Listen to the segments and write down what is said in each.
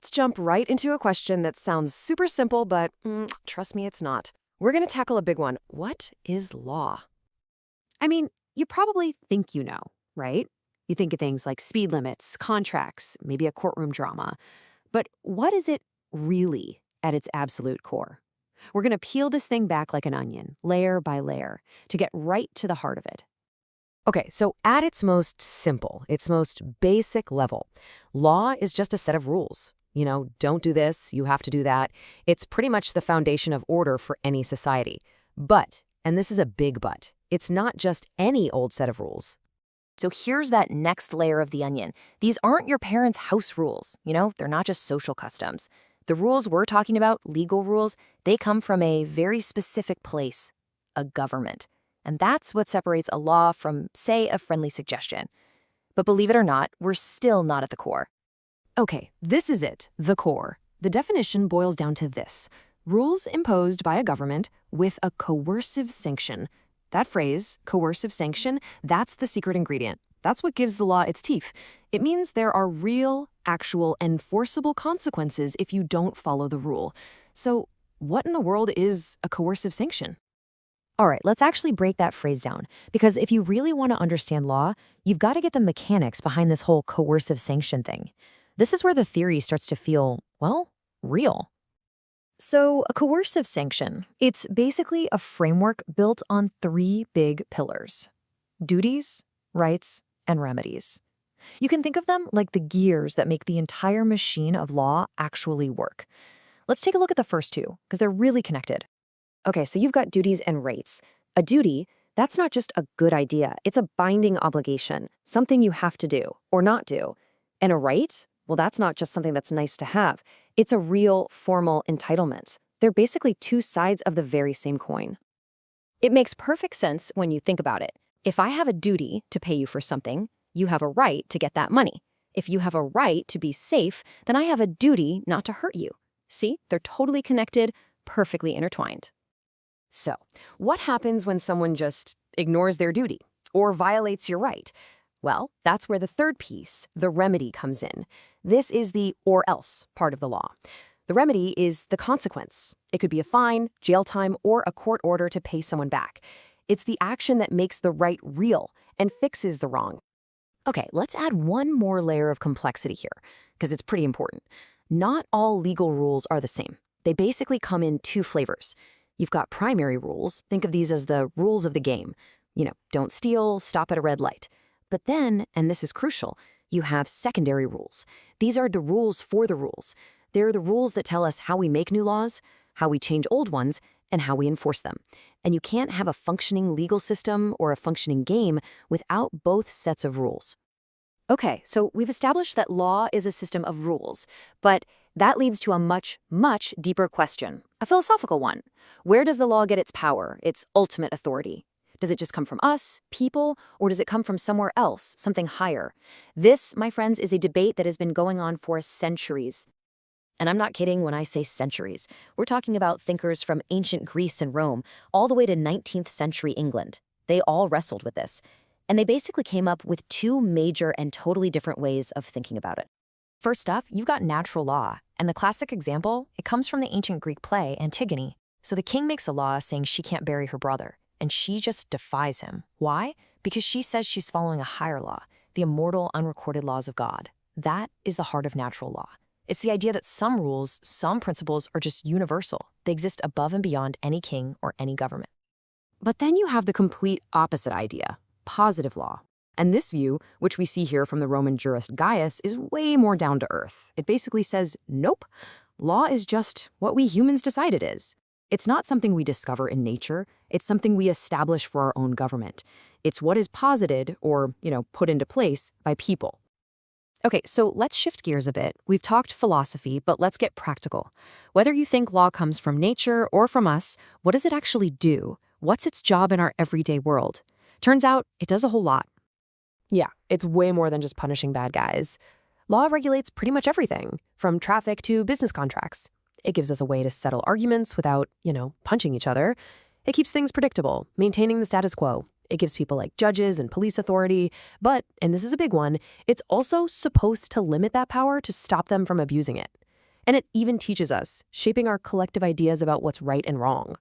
Let's jump right into a question that sounds super simple, but trust me, it's not. We're going to tackle a big one. What is law? I mean, you probably think you know, right? You think of things like speed limits, contracts, maybe a courtroom drama. But what is it really at its absolute core? We're going to peel this thing back like an onion, layer by layer, to get right to the heart of it. Okay, so at its most simple, its most basic level, law is just a set of rules. Don't do this, you have to do that. It's pretty much the foundation of order for any society. But, and this is a big but, it's not just any old set of rules. So here's that next layer of the onion. These aren't your parents' house rules, they're not just social customs. The rules we're talking about, legal rules, they come from a very specific place, a government. And that's what separates a law from, say, a friendly suggestion. But believe it or not, we're still not at the core. Okay, this is it, the core. The definition boils down to this: rules imposed by a government with a coercive sanction. That phrase, coercive sanction, that's the secret ingredient. That's what gives the law its teeth. It means there are real, actual, enforceable consequences if you don't follow the rule. So, what in the world is a coercive sanction? All right, let's actually break that phrase down. Because if you really want to understand law, you've got to get the mechanics behind this whole coercive sanction thing. This is where the theory starts to feel, well, real. So, a coercive sanction, it's basically a framework built on three big pillars: duties, rights, and remedies. You can think of them like the gears that make the entire machine of law actually work. Let's take a look at the first two, because they're really connected. Okay, so you've got duties and rights. A duty, that's not just a good idea. It's a binding obligation, something you have to do or not do. And a right, well, that's not just something that's nice to have. It's a real, formal entitlement. They're basically two sides of the very same coin. It makes perfect sense when you think about it. If I have a duty to pay you for something, you have a right to get that money. If you have a right to be safe, then I have a duty not to hurt you. See, they're totally connected, perfectly intertwined. So, what happens when someone just ignores their duty or violates your right? Well, that's where the third piece, the remedy, comes in. This is the or else part of the law. The remedy is the consequence. It could be a fine, jail time, or a court order to pay someone back. It's the action that makes the right real and fixes the wrong. Okay, let's add one more layer of complexity here, because it's pretty important. Not all legal rules are the same. They basically come in two flavors. You've got primary rules. Think of these as the rules of the game. Don't steal, stop at a red light. But then, and this is crucial, you have secondary rules. These are the rules for the rules. They're the rules that tell us how we make new laws, how we change old ones, and how we enforce them. And you can't have a functioning legal system or a functioning game without both sets of rules. Okay, so we've established that law is a system of rules, but that leads to a much, much deeper question, a philosophical one. Where does the law get its power, its ultimate authority? Does it just come from us, people, or does it come from somewhere else, something higher? This, my friends, is a debate that has been going on for centuries. And I'm not kidding when I say centuries. We're talking about thinkers from ancient Greece and Rome, all the way to 19th century England. They all wrestled with this. And they basically came up with two major and totally different ways of thinking about it. First up, you've got natural law. And the classic example, it comes from the ancient Greek play, Antigone. So the king makes a law saying she can't bury her brother. And she just defies him. Why? Because she says she's following a higher law, the immortal, unrecorded laws of God. That is the heart of natural law. It's the idea that some rules, some principles are just universal. They exist above and beyond any king or any government. But then you have the complete opposite idea, positive law. And this view, which we see here from the Roman jurist Gaius, is way more down to earth. It basically says, nope, law is just what we humans decide it is. It's not something we discover in nature. It's something we establish for our own government. It's what is posited or, put into place by people. Okay, so let's shift gears a bit. We've talked philosophy, but let's get practical. Whether you think law comes from nature or from us, what does it actually do? What's its job in our everyday world? Turns out it does a whole lot. Yeah, it's way more than just punishing bad guys. Law regulates pretty much everything, from traffic to business contracts. It gives us a way to settle arguments without, punching each other. It keeps things predictable, maintaining the status quo. It gives people like judges and police authority. But, and this is a big one, it's also supposed to limit that power to stop them from abusing it. And it even teaches us, shaping our collective ideas about what's right and wrong.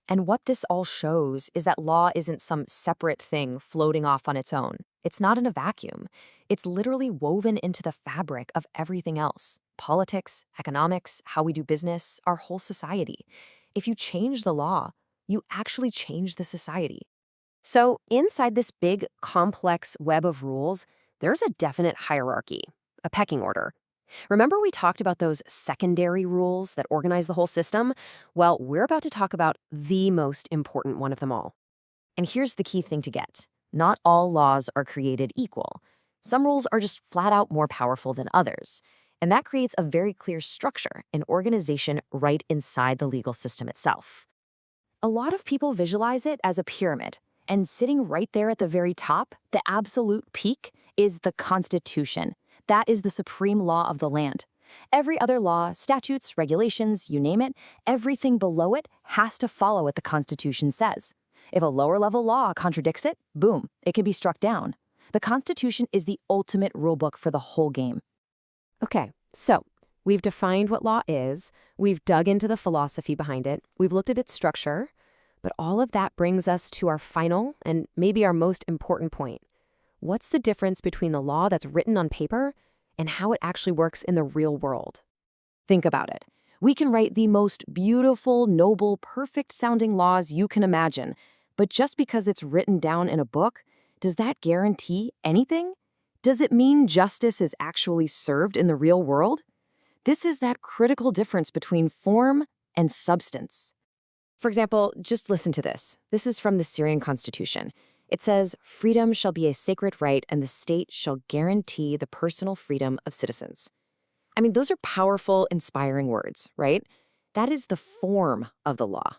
And what this all shows is that law isn't some separate thing floating off on its own. It's not in a vacuum. It's literally woven into the fabric of everything else: politics, economics, how we do business, our whole society. If you change the law, you actually change the society. So, inside this big, complex web of rules, there's a definite hierarchy, a pecking order. Remember we talked about those secondary rules that organize the whole system? Well, we're about to talk about the most important one of them all. And here's the key thing to get. Not all laws are created equal. Some rules are just flat out more powerful than others. And that creates a very clear structure and organization right inside the legal system itself. A lot of people visualize it as a pyramid, and sitting right there at the very top, the absolute peak, is the Constitution. That is the supreme law of the land. Every other law, statutes, regulations, you name it, everything below it has to follow what the Constitution says. If a lower-level law contradicts it, boom, it can be struck down. The Constitution is the ultimate rulebook for the whole game. Okay, so we've defined what law is, we've dug into the philosophy behind it, we've looked at its structure, but all of that brings us to our final and maybe our most important point. What's the difference between the law that's written on paper and how it actually works in the real world? Think about it. We can write the most beautiful, noble, perfect-sounding laws you can imagine, but just because it's written down in a book, does that guarantee anything? Does it mean justice is actually served in the real world? This is that critical difference between form and substance. For example, just listen to this. This is from the Syrian Constitution. It says, "Freedom shall be a sacred right, and the state shall guarantee the personal freedom of citizens." I mean, those are powerful, inspiring words, right? That is the form of the law.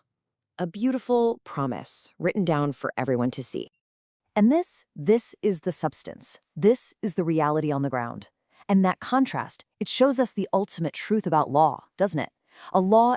A beautiful promise written down for everyone to see. And this is the substance. This is the reality on the ground. And that contrast, it shows us the ultimate truth about law, doesn't it? A law